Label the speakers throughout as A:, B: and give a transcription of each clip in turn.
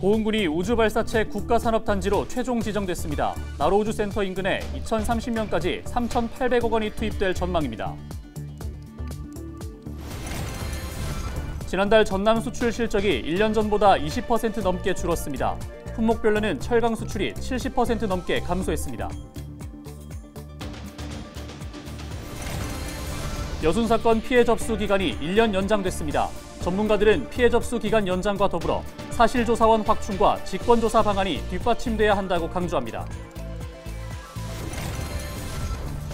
A: 고흥군이 우주발사체 국가산업단지로 최종 지정됐습니다. 나로우주센터 인근에 2030년까지 3,800억 원이 투입될 전망입니다. 지난달 전남 수출 실적이 1년 전보다 20% 넘게 줄었습니다. 품목별로는 철강 수출이 70% 넘게 감소했습니다. 여순 사건 피해 접수 기간이 1년 연장됐습니다. 전문가들은 피해 접수 기간 연장과 더불어 사실조사원 확충과 직권조사 방안이 뒷받침돼야 한다고 강조합니다.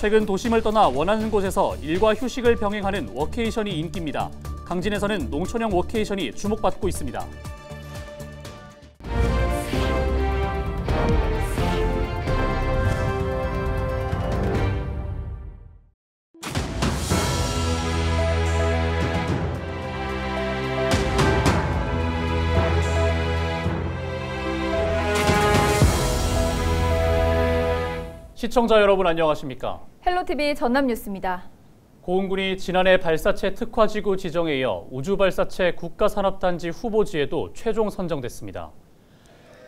A: 최근 도심을 떠나 원하는 곳에서 일과 휴식을 병행하는 워케이션이 인기입니다. 강진에서는 농촌형 워케이션이 주목받고 있습니다. 시청자 여러분 안녕하십니까?
B: 헬로티비 전남뉴스입니다.
A: 고흥군이 지난해 발사체 특화지구 지정에 이어 우주발사체 국가산업단지 후보지에도 최종 선정됐습니다.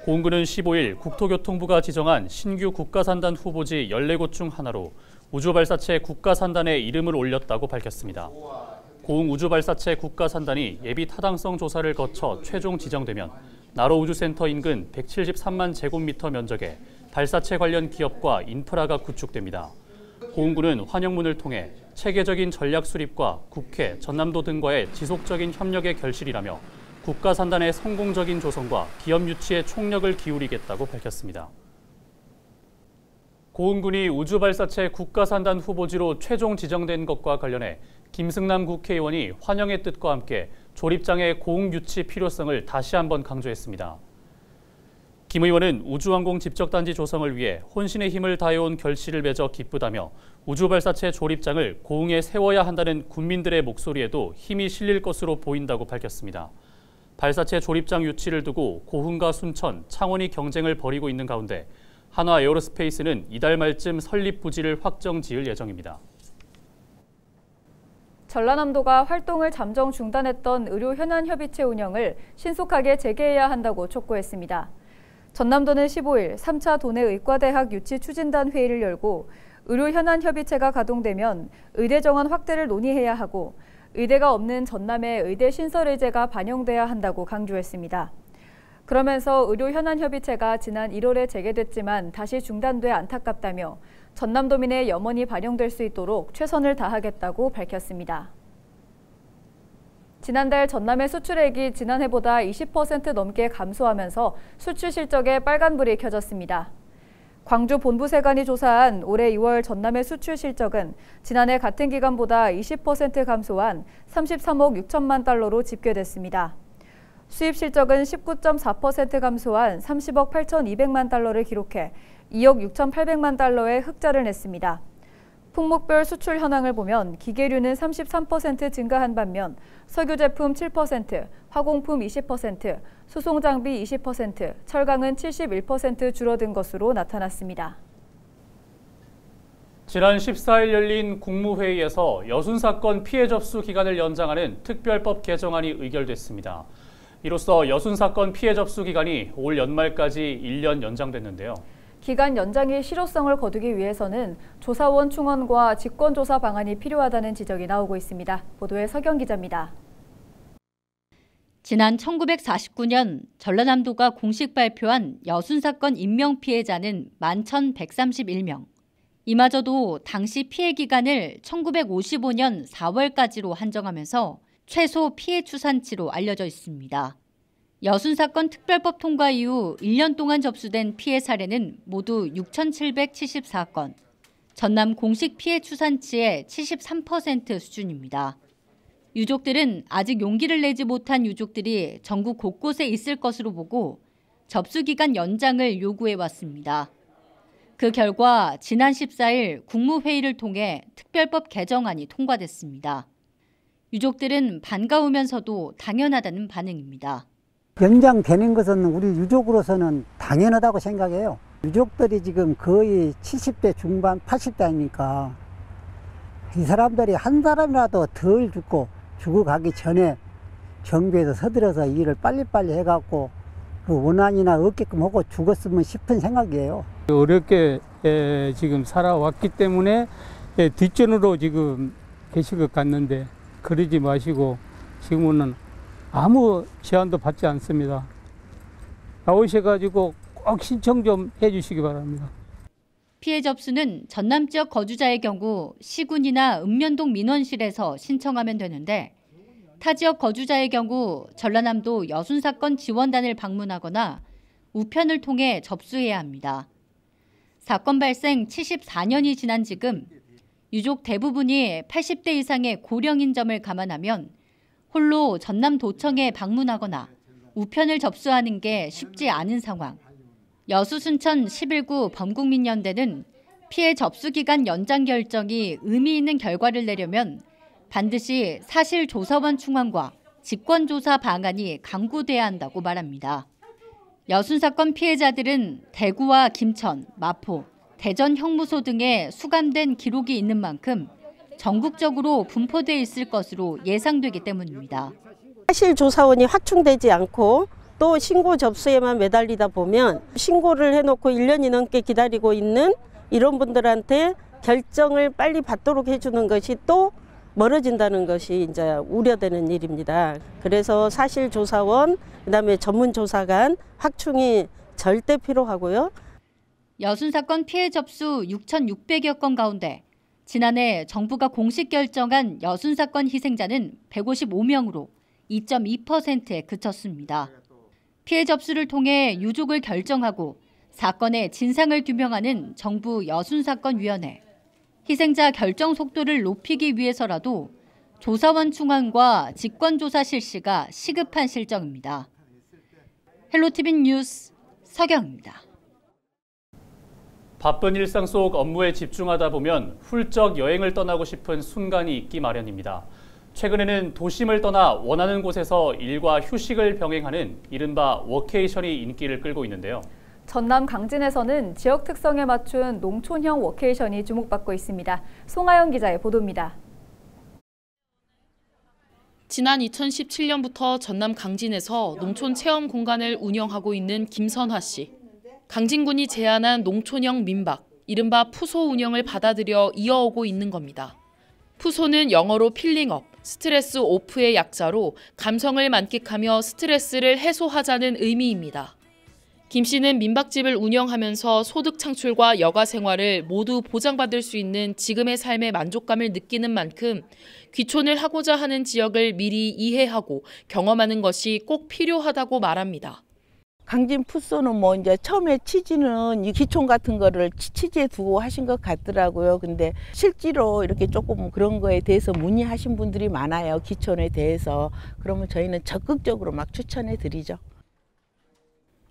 A: 고흥군은 15일 국토교통부가 지정한 신규 국가산단 후보지 14곳 중 하나로 우주발사체 국가산단에 이름을 올렸다고 밝혔습니다. 고흥 우주발사체 국가산단이 예비 타당성 조사를 거쳐 최종 지정되면 나로우주센터 인근 173만 제곱미터 면적에 발사체 관련 기업과 인프라가 구축됩니다. 고흥군은 환영문을 통해 체계적인 전략 수립과 국회, 전남도 등과의 지속적인 협력의 결실이라며 국가산단의 성공적인 조성과 기업 유치에 총력을 기울이겠다고 밝혔습니다. 고흥군이 우주발사체 국가산단 후보지로 최종 지정된 것과 관련해 김승남 국회의원이 환영의 뜻과 함께 조립장의 고흥 유치 필요성을 다시 한번 강조했습니다. 김 의원은 우주항공 집적단지 조성을 위해 혼신의 힘을 다해온 결실을 맺어 기쁘다며 우주발사체 조립장을 고흥에 세워야 한다는 군민들의 목소리에도 힘이 실릴 것으로 보인다고 밝혔습니다. 발사체 조립장 유치를 두고 고흥과 순천, 창원이 경쟁을 벌이고 있는 가운데 한화 에어로스페이스는 이달 말쯤 설립 부지를 확정 지을 예정입니다.
B: 전라남도가 활동을 잠정 중단했던 의료 현안협의체 운영을 신속하게 재개해야 한다고 촉구했습니다. 전남도는 15일 3차 도내 의과대학 유치 추진단 회의를 열고 의료 현안 협의체가 가동되면 의대 정원 확대를 논의해야 하고 의대가 없는 전남의 의대 신설 의제가 반영돼야 한다고 강조했습니다. 그러면서 의료 현안 협의체가 지난 1월에 재개됐지만 다시 중단돼 안타깝다며 전남도민의 염원이 반영될 수 있도록 최선을 다하겠다고 밝혔습니다. 지난달 전남의 수출액이 지난해보다 20% 넘게 감소하면서 수출 실적에 빨간불이 켜졌습니다. 광주 본부세관이 조사한 올해 2월 전남의 수출 실적은 지난해 같은 기간보다 20% 감소한 33억 6천만 달러로 집계됐습니다. 수입 실적은 19.4% 감소한 30억 8,200만 달러를 기록해 2억 6,800만 달러의 흑자를 냈습니다. 품목별 수출 현황을 보면 기계류는 33% 증가한 반면 석유 제품 7%, 화공품 20%, 수송장비 20%, 철강은 71% 줄어든 것으로 나타났습니다.
A: 지난 14일 열린 국무회의에서 여순 사건 피해 접수 기간을 연장하는 특별법 개정안이 의결됐습니다. 이로써 여순 사건 피해 접수 기간이 올 연말까지 1년 연장됐는데요.
B: 기간 연장의 실효성을 거두기 위해서는 조사원 충원과 직권조사 방안이 필요하다는 지적이 나오고 있습니다. 보도에 서경 기자입니다.
C: 지난 1949년 전라남도가 공식 발표한 여순 사건 인명 피해자는 11,131명. 이마저도 당시 피해 기간을 1955년 4월까지로 한정하면서 최소 피해 추산치로 알려져 있습니다. 여순 사건 특별법 통과 이후 1년 동안 접수된 피해 사례는 모두 6,774건, 전남 공식 피해 추산치의 73% 수준입니다. 유족들은 아직 용기를 내지 못한 유족들이 전국 곳곳에 있을 것으로 보고 접수기간 연장을 요구해왔습니다. 그 결과 지난 14일 국무회의를 통해 특별법 개정안이 통과됐습니다. 유족들은 반가우면서도 당연하다는 반응입니다.
D: 연장되는 것은 우리 유족으로서는 당연하다고 생각해요. 유족들이 지금 거의 70대 중반, 80대 아닙니까? 이 사람들이 한 사람이라도 덜 죽고 가기 전에 정부에서 서둘러서 일을 빨리빨리 해갖고 그 원한이나 없게끔 하고 죽었으면 싶은 생각이에요.
E: 어렵게 지금 살아왔기 때문에 뒷전으로 지금 계실 것 같는데 그러지 마시고 지금은 아무 제한도 받지 않습니다. 나오셔가지고 꼭 신청 좀 해주시기 바랍니다.
C: 피해 접수는 전남 지역 거주자의 경우 시군이나 읍면동 민원실에서 신청하면 되는데 타 지역 거주자의 경우 전라남도 여순사건 지원단을 방문하거나 우편을 통해 접수해야 합니다. 사건 발생 74년이 지난 지금 유족 대부분이 80대 이상의 고령인 점을 감안하면 홀로 전남도청에 방문하거나 우편을 접수하는 게 쉽지 않은 상황. 여수 순천 11구 범국민연대는 피해 접수 기간 연장 결정이 의미 있는 결과를 내려면 반드시 사실조사원 충원과 직권조사 방안이 강구돼야 한다고 말합니다. 여순 사건 피해자들은 대구와 김천, 마포, 대전 형무소 등에 수감된 기록이 있는 만큼 전국적으로 분포되어 있을 것으로 예상되기 때문입니다.
F: 사실조사원이 확충되지 않고 또 신고 접수에만 매달리다 보면 신고를 해놓고 1년이 넘게 기다리고 있는 이런 분들한테 결정을 빨리 받도록 해주는 것이 또 멀어진다는 것이 이제 우려되는 일입니다. 그래서 사실조사원, 그다음에 전문조사관 확충이 절대 필요하고요.
C: 여순 사건 피해 접수 6,600여 건 가운데 지난해 정부가 공식 결정한 여순 사건 희생자는 155명으로 2.2%에 그쳤습니다. 피해 접수를 통해 유족을 결정하고 사건의 진상을 규명하는 정부 여순사건위원회. 희생자 결정 속도를 높이기 위해서라도 조사원 충원과 직권조사 실시가 시급한 실정입니다. 헬로티비 뉴스 서경입니다.
A: 바쁜 일상 속 업무에 집중하다 보면 훌쩍 여행을 떠나고 싶은 순간이 있기 마련입니다. 최근에는 도심을 떠나 원하는 곳에서 일과 휴식을 병행하는 이른바 워케이션이 인기를 끌고 있는데요.
B: 전남 강진에서는 지역 특성에 맞춘 농촌형 워케이션이 주목받고 있습니다. 송하영 기자의 보도입니다.
G: 지난 2017년부터 전남 강진에서 농촌 체험 공간을 운영하고 있는 김선화 씨. 강진군이 제안한 농촌형 민박, 이른바 푸소 운영을 받아들여 이어오고 있는 겁니다. 푸소는 영어로 필링업, 스트레스 오프의 약자로 감성을 만끽하며 스트레스를 해소하자는 의미입니다. 김 씨는 민박집을 운영하면서 소득 창출과 여가 생활을 모두 보장받을 수 있는 지금의 삶의 만족감을 느끼는 만큼 귀촌을 하고자 하는 지역을 미리 이해하고 경험하는 것이 꼭 필요하다고 말합니다.
H: 강진 푸소는 뭐 이제 처음에 취지는 이 기촌 같은 거를 취지에 두고 하신 것 같더라고요. 근데 실제로 이렇게 조금 그런 거에 대해서 문의하신 분들이 많아요. 기촌에 대해서. 그러면 저희는 적극적으로 막 추천해 드리죠.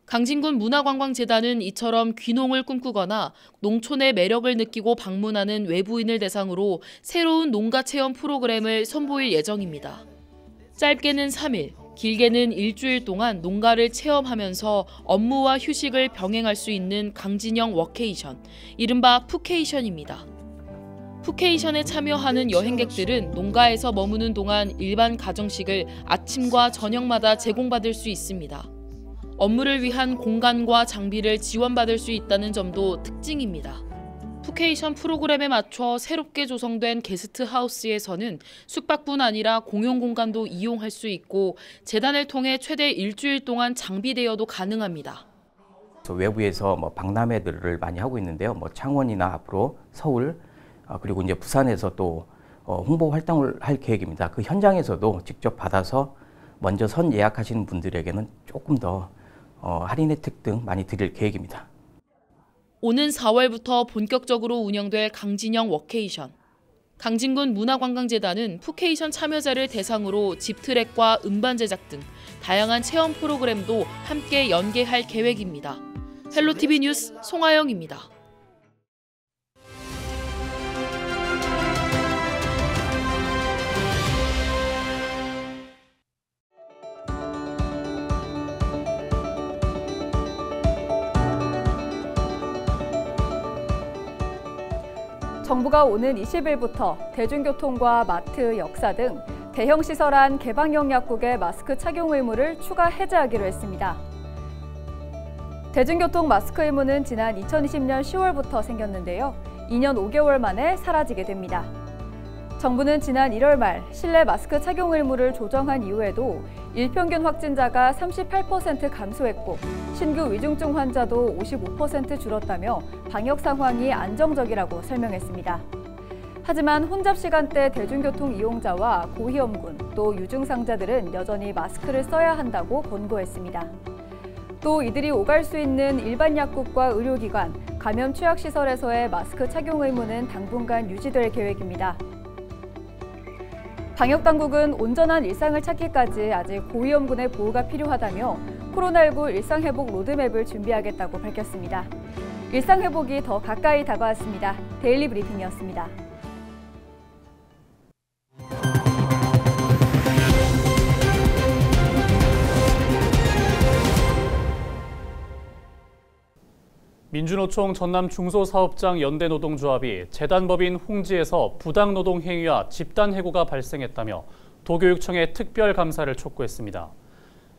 G: 강진군 문화관광재단은 이처럼 귀농을 꿈꾸거나 농촌의 매력을 느끼고 방문하는 외부인을 대상으로 새로운 농가 체험 프로그램을 선보일 예정입니다. 짧게는 3일, 길게는 일주일 동안 농가를 체험하면서 업무와 휴식을 병행할 수 있는 강진형 워케이션, 이른바 푸케이션입니다. 푸케이션에 참여하는 여행객들은 농가에서 머무는 동안 일반 가정식을 아침과 저녁마다 제공받을 수 있습니다. 업무를 위한 공간과 장비를 지원받을 수 있다는 점도 특징입니다. 푸케이션 프로그램에 맞춰 새롭게 조성된 게스트하우스에서는 숙박뿐 아니라 공용 공간도 이용할 수 있고 재단을 통해 최대 일주일 동안 장비 대여도 가능합니다.
I: 외부에서 박람회들을 많이 하고 있는데요. 창원이나 앞으로 서울 그리고 이제 부산에서 또 홍보 활동을 할 계획입니다. 그 현장에서도 직접 받아서 먼저 선 예약하시는 분들에게는 조금 더 할인 혜택 등 많이 드릴 계획입니다.
G: 오는 4월부터 본격적으로 운영될 강진형 워케이션. 강진군 문화관광재단은 푸케이션 참여자를 대상으로 집트랙과 음반 제작 등 다양한 체험 프로그램도 함께 연계할 계획입니다. 헬로티비 뉴스 송하영입니다.
B: 정부가 오는 20일부터 대중교통과 마트, 역사 등 대형 시설 안 개방형 약국의 마스크 착용 의무를 추가 해제하기로 했습니다. 대중교통 마스크 의무는 지난 2020년 10월부터 생겼는데요. 2년 5개월 만에 사라지게 됩니다. 정부는 지난 1월 말 실내 마스크 착용 의무를 조정한 이후에도 일평균 확진자가 38% 감소했고 신규 위중증 환자도 55% 줄었다며 방역 상황이 안정적이라고 설명했습니다. 하지만 혼잡 시간대 대중교통 이용자와 고위험군 또 유증상자들은 여전히 마스크를 써야 한다고 권고했습니다. 또 이들이 오갈 수 있는 일반 약국과 의료기관, 감염 취약시설에서의 마스크 착용 의무는 당분간 유지될 계획입니다. 방역당국은 온전한 일상을 찾기까지 아직 고위험군의 보호가 필요하다며 코로나19 일상회복 로드맵을 준비하겠다고 밝혔습니다. 일상회복이 더 가까이 다가왔습니다. 데일리 브리핑이었습니다.
A: 민주노총 전남 중소사업장 연대노동조합이 재단법인 홍지에서 부당노동 행위와 집단해고가 발생했다며 도교육청에 특별감사를 촉구했습니다.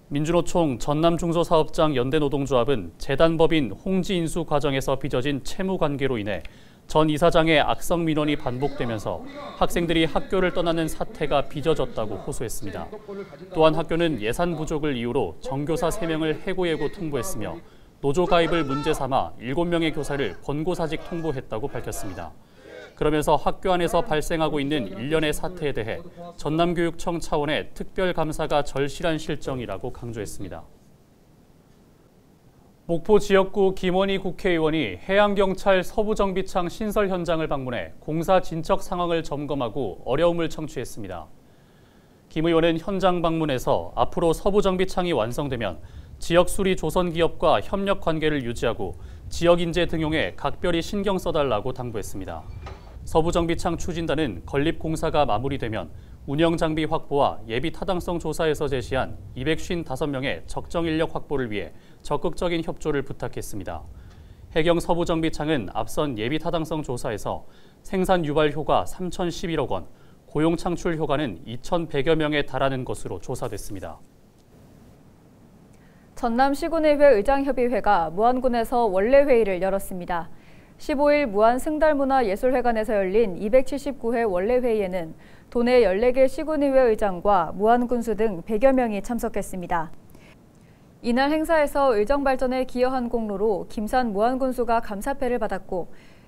A: 민주노총 전남 중소사업장 연대노동조합은 재단법인 홍지 인수 과정에서 빚어진 채무관계로 인해 전 이사장의 악성 민원이 반복되면서 학생들이 학교를 떠나는 사태가 빚어졌다고 호소했습니다. 또한 학교는 예산 부족을 이유로 정교사 3명을 해고예고 통보했으며 노조 가입을 문제 삼아 7명의 교사를 권고사직 통보했다고 밝혔습니다. 그러면서 학교 안에서 발생하고 있는 일련의 사태에 대해 전남교육청 차원의 특별감사가 절실한 실정이라고 강조했습니다. 목포 지역구 김원희 국회의원이 해양경찰 서부정비창 신설 현장을 방문해 공사 진척 상황을 점검하고 어려움을 청취했습니다. 김 의원은 현장 방문에서 앞으로 서부정비창이 완성되면 지역 수리 조선 기업과 협력 관계를 유지하고 지역 인재 등용에 각별히 신경 써달라고 당부했습니다. 서부정비창 추진단은 건립 공사가 마무리되면 운영 장비 확보와 예비 타당성 조사에서 제시한 255명의 적정 인력 확보를 위해 적극적인 협조를 부탁했습니다. 해경 서부정비창은 앞선 예비 타당성 조사에서 생산 유발 효과 3,011억 원, 고용 창출 효과는 2,100여 명에 달하는 것으로 조사됐습니다.
B: 전남 시군의회 의장협의회가 무안군에서 원래 회의를 열었습니다. 15일 무안 승달문화예술회관에서 열린 279회 원래 회의에는 도내 14개 시군의회 의장과 무안군수 등 100여 명이 참석했습니다. 이날 행사에서 의정 발전에 기여한 공로로 김산 무안군수가 감사패를 받았고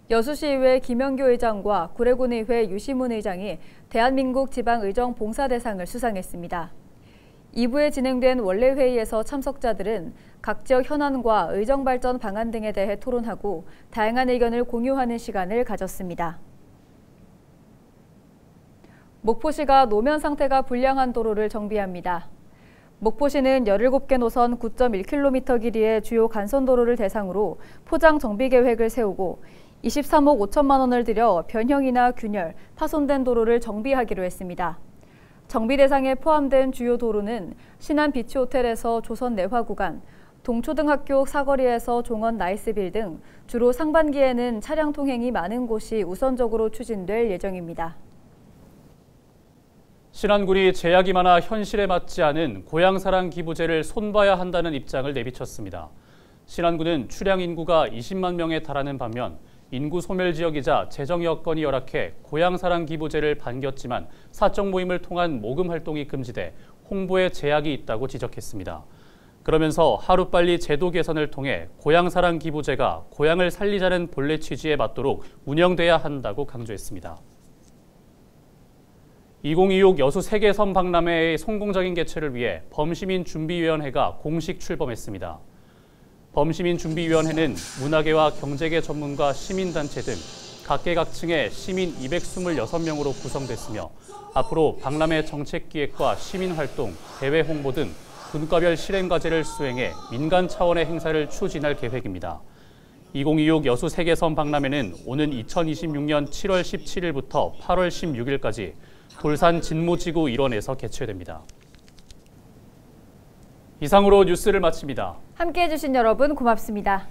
B: 여수시의회 김영교 의장과 구례군의회 유시문 의장이 대한민국 지방의정 봉사대상을 수상했습니다. 2부에 진행된 원래 회의에서 참석자들은 각 지역 현안과 의정 발전 방안 등에 대해 토론하고 다양한 의견을 공유하는 시간을 가졌습니다. 목포시가 노면 상태가 불량한 도로를 정비합니다. 목포시는 17개 노선 9.1km 길이의 주요 간선도로를 대상으로 포장 정비 계획을 세우고 23억 5천만 원을 들여 변형이나 균열, 파손된 도로를 정비하기로 했습니다. 정비 대상에 포함된 주요 도로는 신안 비치호텔에서 조선 내화 구간, 동초등학교 사거리에서 종원 나이스빌 등 주로 상반기에는 차량 통행이 많은 곳이 우선적으로 추진될 예정입니다.
A: 신안군이 제약이 많아 현실에 맞지 않은 고향사랑 기부제를 손봐야 한다는 입장을 내비쳤습니다. 신안군은 출향 인구가 20만 명에 달하는 반면 인구 소멸 지역이자 재정 여건이 열악해 고향사랑 기부제를 반겼지만 사적 모임을 통한 모금 활동이 금지돼 홍보에 제약이 있다고 지적했습니다. 그러면서 하루빨리 제도 개선을 통해 고향사랑 기부제가 고향을 살리자는 본래 취지에 맞도록 운영돼야 한다고 강조했습니다. 2026 여수 세계섬 박람회의 성공적인 개최를 위해 범시민준비위원회가 공식 출범했습니다. 범시민준비위원회는 문화계와 경제계 전문가 시민단체 등 각계각층의 시민 226명으로 구성됐으며 앞으로 박람회 정책기획과 시민활동, 대회 홍보 등 분과별 실행과제를 수행해 민간 차원의 행사를 추진할 계획입니다. 2026 여수 세계섬 박람회는 오는 2026년 7월 17일부터 8월 16일까지 돌산 진모지구 일원에서 개최됩니다. 이상으로 뉴스를 마칩니다.
B: 함께해 주신 여러분 고맙습니다.